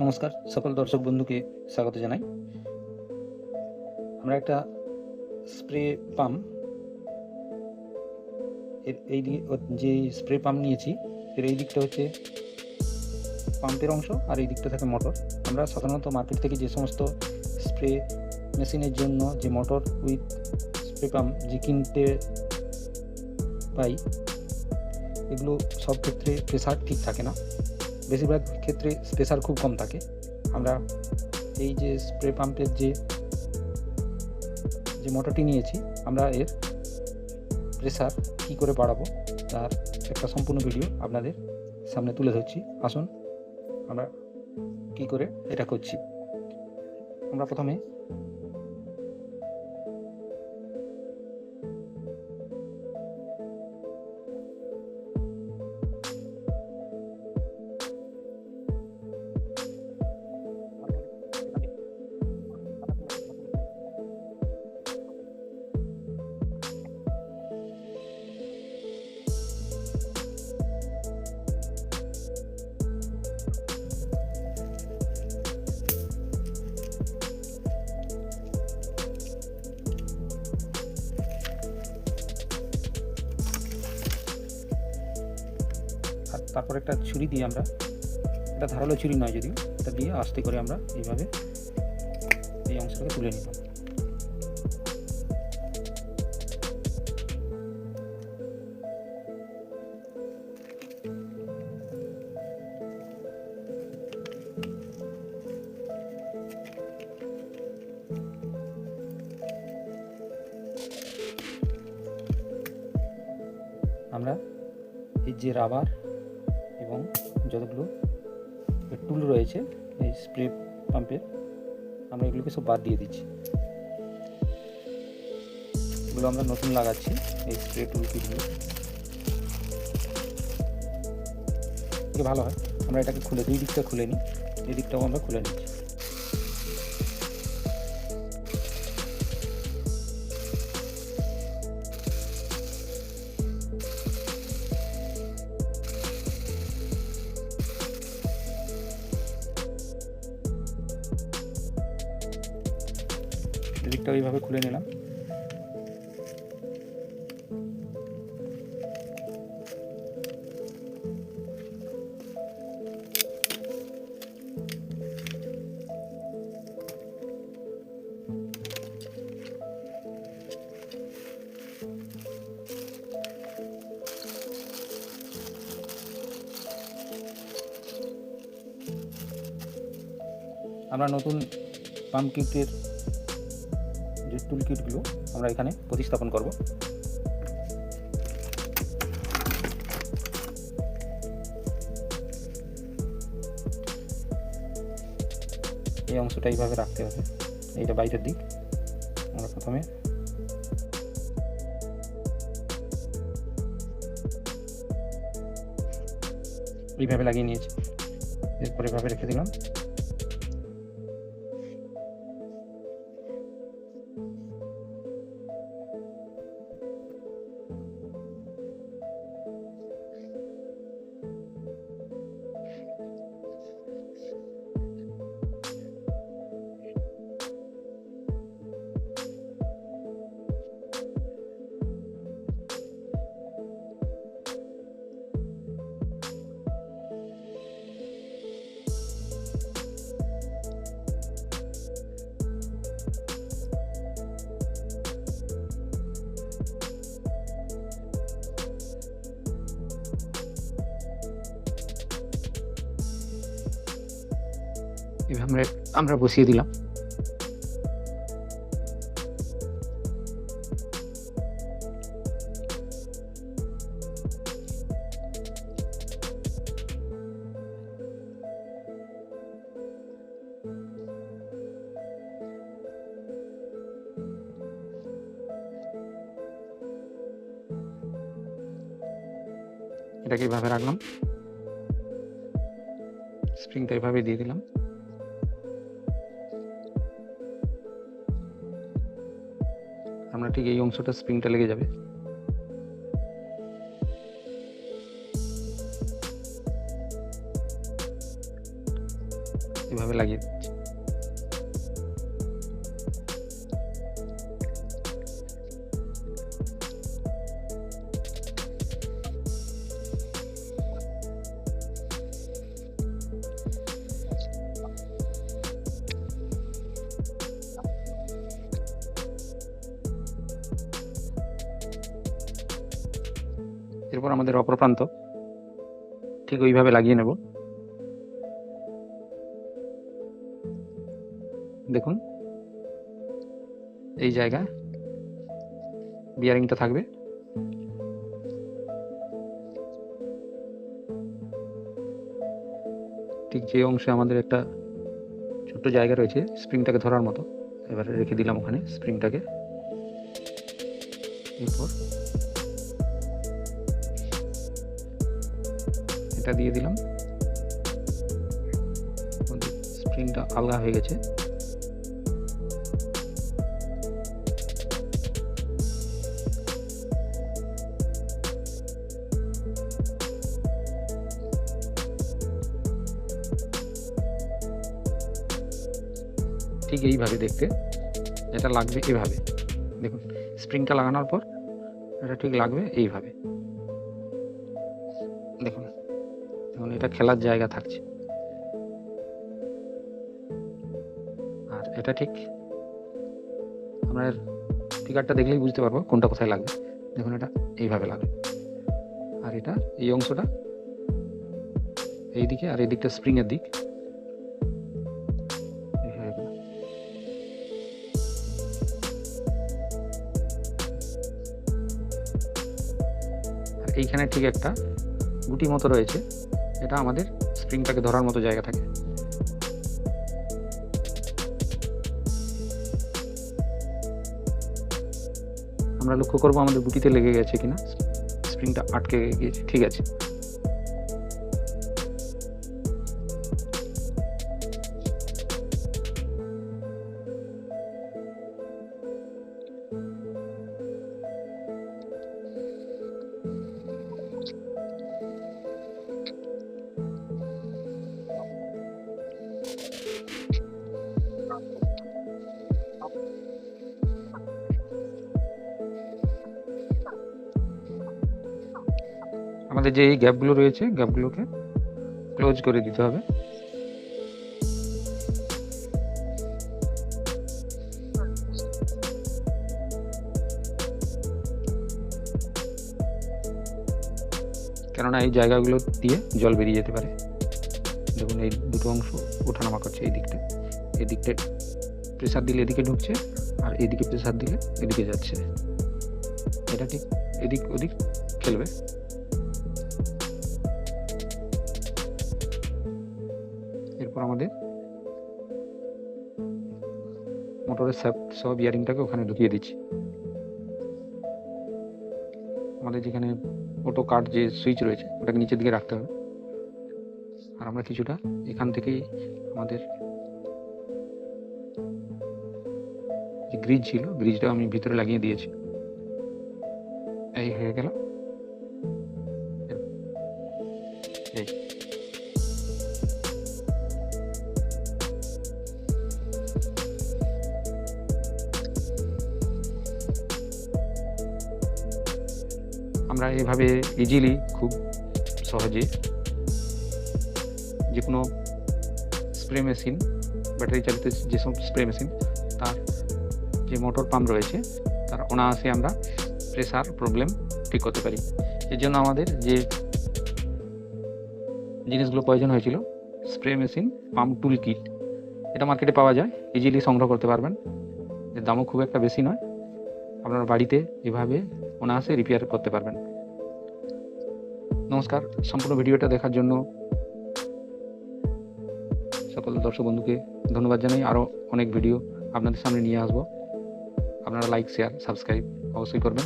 নমস্কার, সকল দর্শক বন্ধুকে স্বাগত জানাই। আমরা একটা স্প্রে পাম্প এই যে স্প্রে পাম্প নিয়েছি, এর এই দিকটা হচ্ছে পাম্পের অংশ আর এই দিকটা থাকে মোটর। আমরা সাধারণত মার্কেট থেকে যে সমস্ত স্প্রে মেশিনের জন্য যে মোটর উইথ স্প্রে পাম্প যে কিনতে পাই, এগুলো সব ক্ষেত্রে প্রেসার ঠিক থাকে না, বেশিরভাগ ক্ষেত্রে প্রেসার খুব কম থাকে। আমরা এই যে স্প্রে পাম্পের যে মোটরটি নিয়েছি, আমরা এর প্রেসার কী করে বাড়াবো তার একটা সম্পূর্ণ ভিডিও আপনাদের সামনে তুলে ধরছি। আসুন আমরা কী করে এটা করছি। আমরা প্রথমে তারপর একটা ছুরি দিয়ে, আমরা এটা ধারালো ছুরি নয় যদিও, এটা দিয়ে আস্তে করে আমরা এইভাবে এই অংশটাকে তুলে নিলাম। আমরা এই যে রাবার এবং যতগুলো টুল রয়েছে এই স্প্রে পাম্পের, আমরা এগুলোকে সব বাদ দিয়ে দিচ্ছি। এগুলো আমরা নতুন লাগাচ্ছি, এই স্প্রে টুল কিটগুলো ভালো হয়। আমরা এটাকে খুলে, দুই দিকটা খুলে নিই, এই দিকটাও আমরা খুলে নিচ্ছি। এদিকটা এইভাবে খুলে নিলাম। আমরা নতুন পাম্প কিটের যে টুল কিটগুলো আমরা এখানে প্রতিস্থাপন করব। এই অংশটা এইভাবে রাখতে হবে, এইটা বাইরের দিক। আমরা প্রথমে এইভাবে লাগিয়ে নিয়েছি, এরপর এভাবে রেখে দিলাম। এভাবে আমরা বসিয়ে দিলাম। এটাকে এইভাবে রাখলাম, স্প্রিংটা এইভাবে দিয়ে দিলাম। আমরা ঠিক এই অংশটা স্প্রিংটা লেগে যাবে। এভাবে লাগিয়ে দিচ্ছি। এরপর আমাদের অপর প্রান্ত ঠিক ওইভাবে লাগিয়ে নেব। দেখুন এই জায়গায় বিয়ারিংটা থাকবে। ঠিক যে অংশে আমাদের একটা ছোট্ট জায়গা রয়েছে স্প্রিংটাকে ধরার মতো, এবারে রেখে দিলাম ওখানে স্প্রিংটাকে। এরপর এটা দিয়ে দিলাম, স্প্রিংটা আলগা হয়ে গেছে। ঠিক এইভাবে দেখতে এটা লাগবে, এভাবে দেখুন স্প্রিংটা লাগানোর পর এটা ঠিক লাগবে এইভাবে। দেখুন এখন এটা খেলার জায়গা থাকছে, আর এটা ঠিক আমরা ফিগারটা দেখলেই বুঝতে পারবো কোনটা কোথায় লাগবে। দেখুন এটা এইভাবে লাগবে, আর এটা এই অংশটা এই দিকে, আর এই দিকটা স্প্রিং এর দিক। আর এইখানে ঠিক একটা গুটি মতো রয়েছে, এটা আমাদের স্প্রিংটাকে ধরার মতো জায়গা থাকে। আমরা লক্ষ্য করবো আমাদের গুটিতে লেগে গেছে কিনা, স্প্রিংটা আটকে গিয়েছে, ঠিক আছে। আমাদের যে এই গ্যাপগুলো রয়েছে, গ্যাপগুলোকে ক্লোজ করে দিতে হবে। কেননা এই জায়গাগুলো দিয়ে জল বেরিয়ে যেতে পারে। দেখুন এই দুটো অংশ ওঠানামা করছে, এই দিকটা প্রেসার দিলে এদিকে ঢুকছে, আর এদিকে প্রেসার দিলে এদিকে যাচ্ছে। এটা ঠিক এদিক ওদিক খেলবে। এরপর আমাদের মোটরের শ্যাফট সহ বিয়ারিংটাকে ওখানে ঢুকিয়ে দিচ্ছি। আমাদের যেখানে অটো কাট যে সুইচ রয়েছে ওটাকে নিচের দিকে রাখতে হবে, আর আমরা কিছুটা এখান থেকেই আমাদের যে গ্রিজ ছিল গ্রিজটা আমি ভিতরে লাগিয়ে দিয়েছি। এই হয়ে গেল। এই আমরা এভাবে ইজিলি খুব সহজে যে কোনো স্প্রে মেশিন, ব্যাটারি চালিত যেসব স্প্রে মেশিন, তার যে মোটর পাম্প রয়েছে তার অনায়াসে আমরা প্রেসার প্রবলেম ঠিক করতে পারি। এর জন্য আমাদের যে জিনিসগুলো প্রয়োজন হয়েছিল, স্প্রে মেশিন পাম্প টুল কিট, এটা মার্কেটে পাওয়া যায়, ইজিলি সংগ্রহ করতে পারবেন। এর দামও খুব একটা বেশি নয়, আপনার বাড়িতে এভাবে অনায়াসে রিপেয়ার করতে পারবেন। নমস্কার, সম্পূর্ণ ভিডিওটা দেখার জন্য সকল দর্শক বন্ধুকে ধন্যবাদ জানাই। আরও অনেক ভিডিও আপনাদের সামনে নিয়ে আসবো, আপনারা লাইক, শেয়ার, সাবস্ক্রাইব অবশ্যই করবেন।